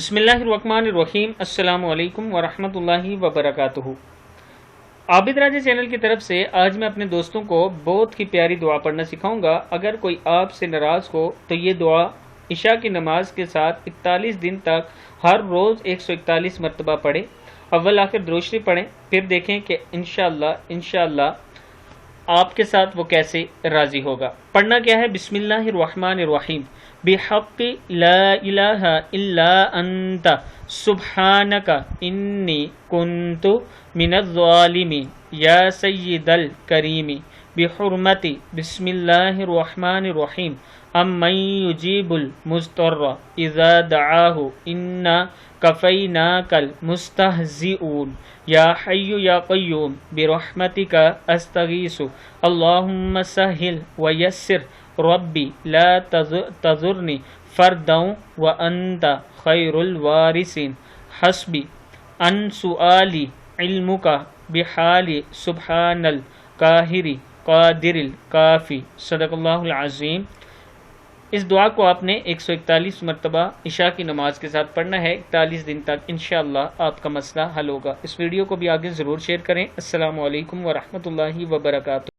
बिस्मिल्लाहिर्रहमानिर्रहीम। अस्सलामु अलैकुम वरहमतुल्लाहि वबरकातुहू। आबिद राजा चैनल की तरफ से आज मैं अपने दोस्तों को बहुत ही प्यारी दुआ पढ़ना सिखाऊंगा। अगर कोई आपसे नाराज़ हो तो ये दुआ इशा की नमाज के साथ 41 दिन तक हर रोज़ 141 मरतबा पढ़ें। अव्वल आखिर दुरूद शरीफ पढ़ें, फिर देखें कि इंशाअल्लाह आपके साथ वो कैसे राज़ी होगा। पढ़ना क्या है? बिस्मिल्लाहिर्रहमानिर्रहीम। बिहक़्क़ि ला इलाहा इल्ला अंता सुब्हानका इन्नी कुन्तु मिनज़्ज़ालिमीन या सय्यिदल करीमी बिहुर्मति बिस्मिल्लाहिर्रहमानिर्रहीम अम्मन युजीबुल मुज़्तर्रा इज़ा दआहु इन्ना कफ़ैनाकल मुस्तहज़िऊन या हय्यु या क़य्यूम बिरहमतिका अस्तगीसु अल्लाहुम्मा सहिल व यस्सिर रब्बी ला तज़ुरनी फ़र्दन व अंता खैरुल वारिसिन हस्बी अन सुआली इल्मुका बिहाली सुब्हानल काहिरी कादिरिल काफ़ी। सदक़ल्लाहुल अज़ीम। इस दुआ को आपने 141 मरतबा इशा की नमाज के साथ पढ़ना है 41 दिन तक। इंशाअल्लाह आपका मसला हल होगा। इस वीडियो को भी आगे ज़रूर शेयर करें। अस्सलामु अलैकुम वरहमतुल्लाहि वबरकातुहू।